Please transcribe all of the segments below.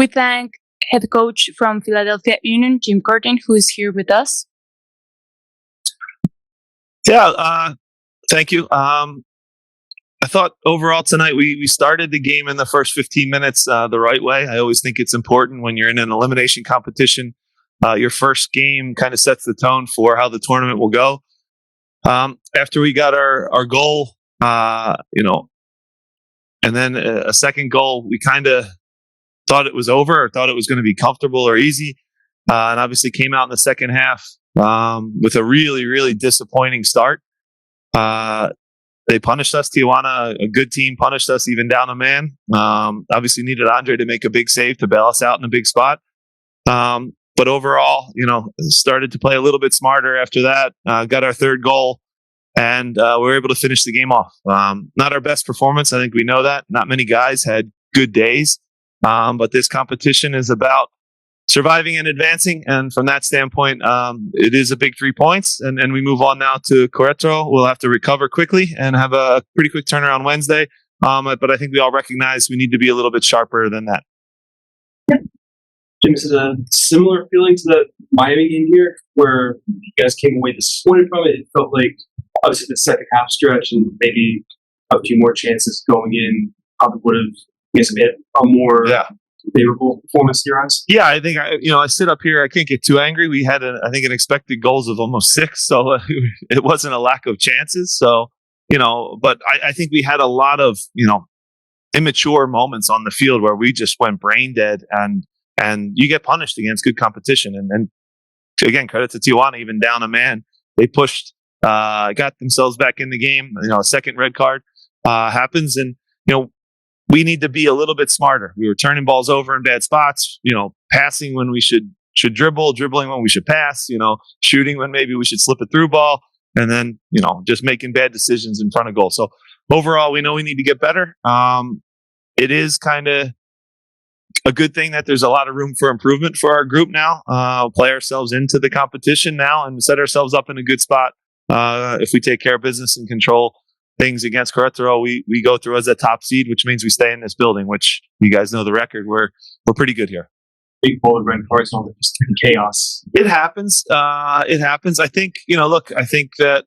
We thank head coach from Philadelphia Union, Jim Curtin, who is here with us. Yeah, thank you. I thought overall tonight we started the game in the first 15 minutes the right way. I always think it's important when you're in an elimination competition. Your first game kind of sets the tone for how the tournament will go. After we got our goal, and then a second goal, we kind of thought it was over or thought it was going to be comfortable or easy. And obviously came out in the second half with a really, really disappointing start. They punished us. Tijuana, a good team, punished us even down a man. Obviously needed Andre to make a big save to bail us out in a big spot. But overall, started to play a little bit smarter after that. Got our third goal, and we were able to finish the game off. Not our best performance. I think we know that. Not many guys had good days. But this competition is about surviving and advancing. And from that standpoint, it is a big 3 points. And we move on now to Querétaro. We'll have to recover quickly and have a pretty quick turnaround Wednesday. But I think we all recognize we need to be a little bit sharper than that. Jim, is it a similar feeling to the Miami game here, where you guys came away disappointed from it? It felt like, obviously, the second half stretch and maybe a few more chances going in probably would have made a more favorable performance in your eyes? Yeah, I think I sit up here. I can't get too angry. We had an expected goals of almost 6, so it wasn't a lack of chances. So but I think we had a lot of immature moments on the field where we just went brain dead, and you get punished against good competition. And again, credit to Tijuana, even down a man, they pushed, got themselves back in the game. A second red card happens, and we need to be a little bit smarter. We were turning balls over in bad spots, passing when we should dribble, dribbling when we should pass, shooting when maybe we should slip a through ball, and then, just making bad decisions in front of goal. So overall, we know we need to get better. It is kind of a good thing that there's a lot of room for improvement for our group now. Play ourselves into the competition now and set ourselves up in a good spot. If we take care of business and control things against Querétaro, we go through as a top seed, which means we stay in this building, which you guys know the record. We're pretty good here. Big bold red cards, all just chaos. It happens. It happens. I think, I think that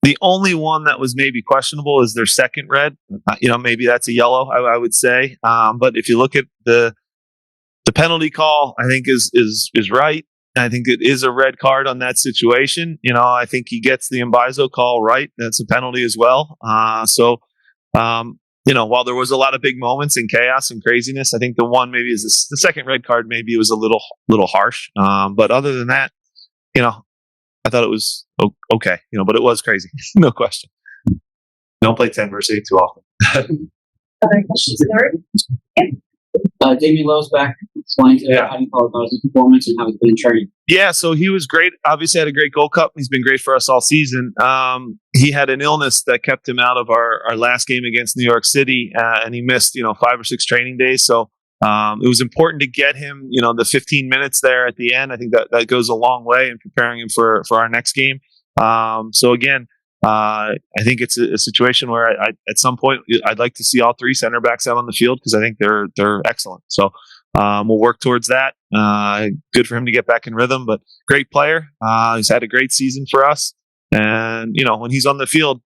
the only one that was maybe questionable is their second red. Maybe that's a yellow, I would say. But if you look at the penalty call, I think is right. I think it is a red card on that situation. I think he gets the Mbaizo call right. That's a penalty as well. While there was a lot of big moments and chaos and craziness, I think the one maybe is the second red card. Maybe it was a little harsh. But other than that, I thought it was okay. But it was crazy, no question. Don't play 10 versus 8 too often. Other questions, Larry? Damien Lowe's back. Explain how do you feel about his performance and how he's been training? Yeah, so he was great. Obviously had a great Gold Cup. He's been great for us all season. He had an illness that kept him out of our last game against New York City, and he missed 5 or 6 training days. So it was important to get him the 15 minutes there at the end. I think that goes a long way in preparing him for our next game. So again, I think it's a situation where at some point I'd like to see all 3 center backs out on the field because I think they're excellent. So we'll work towards that. Good for him to get back in rhythm, but great player. He's had a great season for us, and when he's on the field,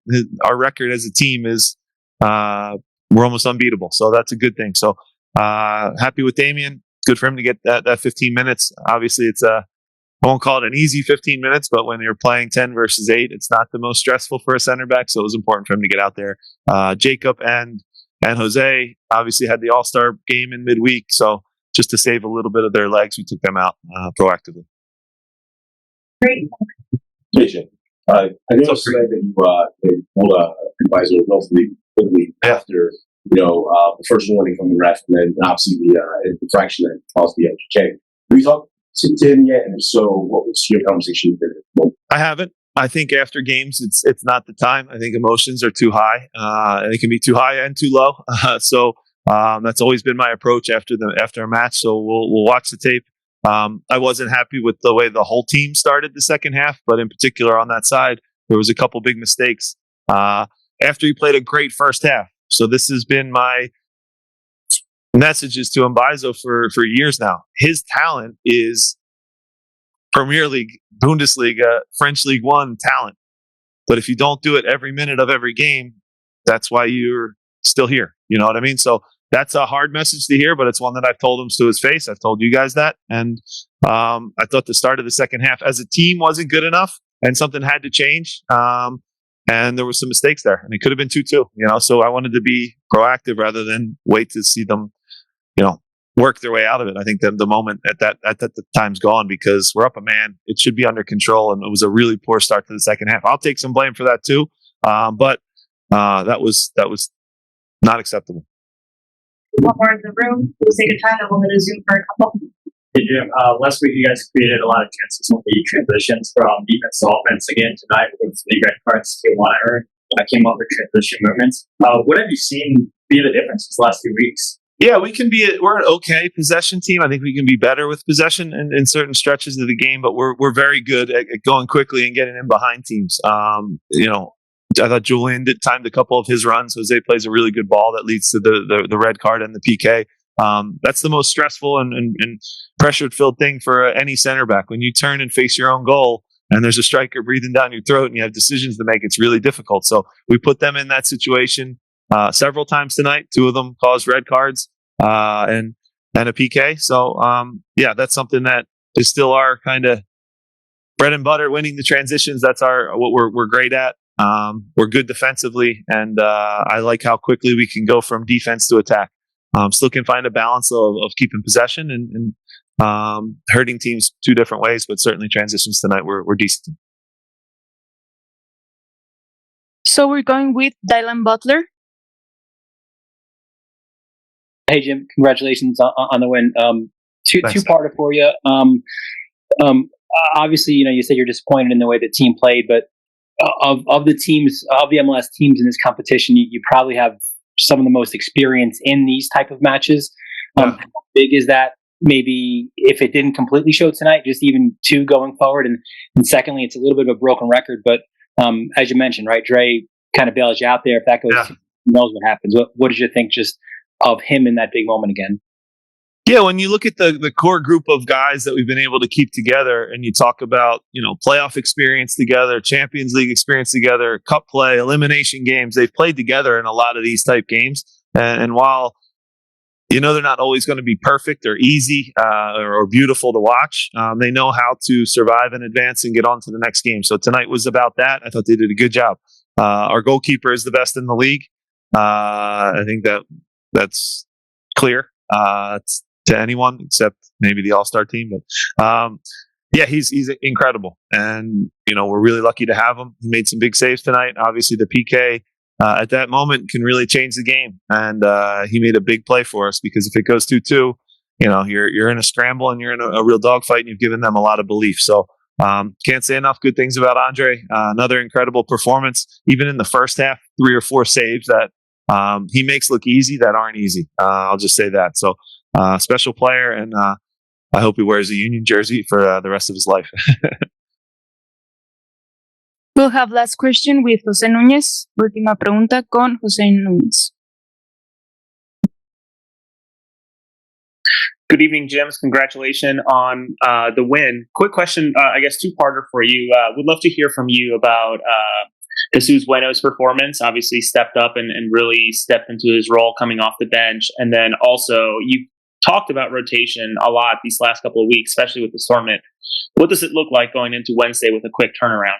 our record as a team is we're almost unbeatable. So that's a good thing. So happy with Damien. Good for him to get that 15 minutes. Obviously, it's I won't call it an easy 15 minutes, but when you're playing 10 versus 8, it's not the most stressful for a center back. So it was important for him to get out there. Jacob and Jose obviously had the All-Star game in midweek. So just to save a little bit of their legs, we took them out proactively. Great. JJ, I noticed today that you pulled an advisor relatively quickly after the first warning from the ref, and then obviously the infraction that caused the FGK. Have you talked to him yet? And if so, what was your conversation with him? I haven't. I think after games, it's not the time. I think emotions are too high. And it can be too high and too low. So that's always been my approach after a match. So we'll watch the tape. I wasn't happy with the way the whole team started the second half, but in particular on that side, there was a couple big mistakes after he played a great first half. So this has been messages to Mbaizo for years now. His talent is Premier League, Bundesliga, French League One talent. But if you don't do it every minute of every game, that's why you're still here. You know what I mean? So that's a hard message to hear, but it's one that I've told him to his face. I've told you guys that. And I thought the start of the second half as a team wasn't good enough and something had to change. And there were some mistakes there, and it could have been 2-2, so I wanted to be proactive rather than wait to see them, work their way out of it. I think the moment at the time's gone because we're up a man. It should be under control, and it was a really poor start to the second half. I'll take some blame for that too, but that was not acceptable. One more in the room. We'll take a time and we'll hit a Zoom for a couple. Hey Jim, last week you guys created a lot of chances when you transitions from defense to offense. Again tonight with the red cards came on. I came up with transition movements. What have you seen be the difference these last 2 weeks? Yeah, we're an okay possession team. I think we can be better with possession in certain stretches of the game, but we're very good at going quickly and getting in behind teams. I thought Julian timed a couple of his runs. Jose plays a really good ball that leads to the red card and the PK. That's the most stressful and pressure-filled thing for any center back. When you turn and face your own goal and there's a striker breathing down your throat and you have decisions to make, it's really difficult. So we put them in that situation several times tonight. 2 of them caused red cards and a PK. So, that's something that is still our kind of bread and butter, winning the transitions. That's what we're great at. We're good defensively, and I like how quickly we can go from defense to attack. Still can find a balance of keeping possession and hurting teams 2 different ways, but certainly transitions tonight were decent. So we're going with Dylan Butler. Hey Jim, congratulations on the win. Two-parter for you. Obviously, you said you're disappointed in the way the team played, but of the MLS teams in this competition, you probably have some of the most experience in these type of matches. How big is that? Maybe if it didn't completely show tonight, just even 2 going forward. And secondly, it's a little bit of a broken record, but as you mentioned, right, Dre kind of bails you out there. If that goes, who knows what happens. What did you think just of him in that big moment again? Yeah, when you look at the core group of guys that we've been able to keep together, and you talk about playoff experience together, Champions League experience together, cup play, elimination games, they've played together in a lot of these type games. And while they're not always going to be perfect or easy or beautiful to watch, they know how to survive and advance and get on to the next game. So tonight was about that. I thought they did a good job. Our goalkeeper is the best in the league. I think that's clear. To anyone except maybe the All-Star team, but he's incredible, and we're really lucky to have him. He made some big saves tonight. Obviously, the PK at that moment can really change the game, and he made a big play for us because if it goes 2-2, you're in a scramble and you're in a real dogfight, and you've given them a lot of belief. So can't say enough good things about Andre. Another incredible performance, even in the first half, 3 or 4 saves that he makes look easy that aren't easy. I'll just say that. So. Special player, and I hope he wears a Union jersey for the rest of his life. We'll have last question with José Núñez. Última pregunta con José Núñez. Good evening, Jims. Congratulations on the win. Quick question, I guess 2-parter for you. Would love to hear from you about Jesus Bueno's performance. Obviously stepped up and really stepped into his role coming off the bench. And then also, you talked about rotation a lot these last couple of weeks, especially with the tournament. What does it look like going into Wednesday with a quick turnaround?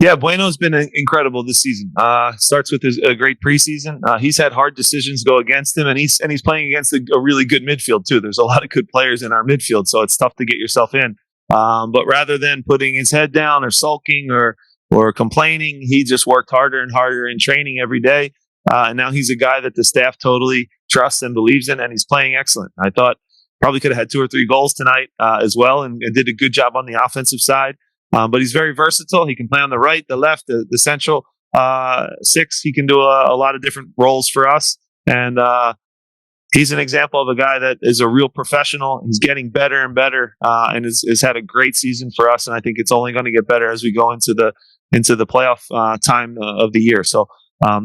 Yeah, Bueno's been incredible this season. Starts with a great preseason. He's had hard decisions go against him, and he's playing against a really good midfield too. There's a lot of good players in our midfield, so it's tough to get yourself in. But rather than putting his head down or sulking or complaining, he just worked harder and harder in training every day. And now he's a guy that the staff totally trusts and believes in, and he's playing excellent. I thought probably could have had 2 or 3 goals tonight as well, and did a good job on the offensive side. But he's very versatile. He can play on the right, the left, the central 6. He can do a lot of different roles for us. And he's an example of a guy that is a real professional. He's getting better and better and has had a great season for us. And I think it's only going to get better as we go into the playoff time of the year. So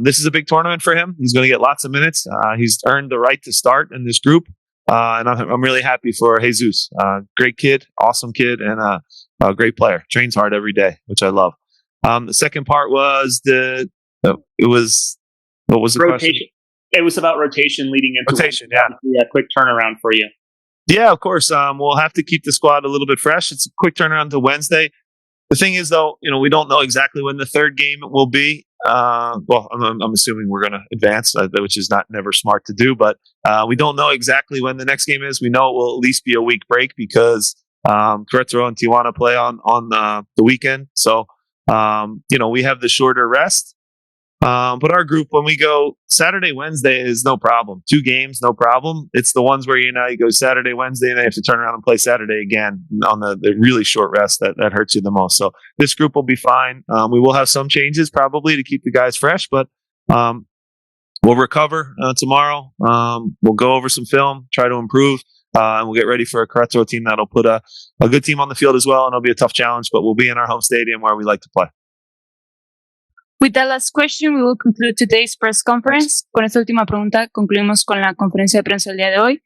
this is a big tournament for him. He's going to get lots of minutes. He's earned the right to start in this group. And I'm really happy for Jesus. Great kid, awesome kid, and a great player. Trains hard every day, which I love. The second part was what was the rotation. question? It was about rotation leading into rotation. Yeah, quick turnaround for you. Yeah, of course. We'll have to keep the squad a little bit fresh. It's a quick turnaround to Wednesday. The thing is, though, we don't know exactly when the third game will be. Well, I'm assuming we're going to advance, which is never smart to do. But we don't know exactly when the next game is. We know it will at least be a week break because Querétaro and Tijuana play on the weekend. So we have the shorter rest. But our group, when we go Saturday, Wednesday is no problem. 2 games, no problem. It's the ones where you go Saturday, Wednesday, and then you have to turn around and play Saturday again on the really short rest that hurts you the most. So this group will be fine. We will have some changes probably to keep the guys fresh, but we'll recover tomorrow. We'll go over some film, try to improve, and we'll get ready for a Querétaro team that'll put a good team on the field as well, and it'll be a tough challenge, but we'll be in our home stadium where we like to play. With that last question, we will conclude today's press conference. Con esta última pregunta concluimos con la conferencia de prensa del día de hoy.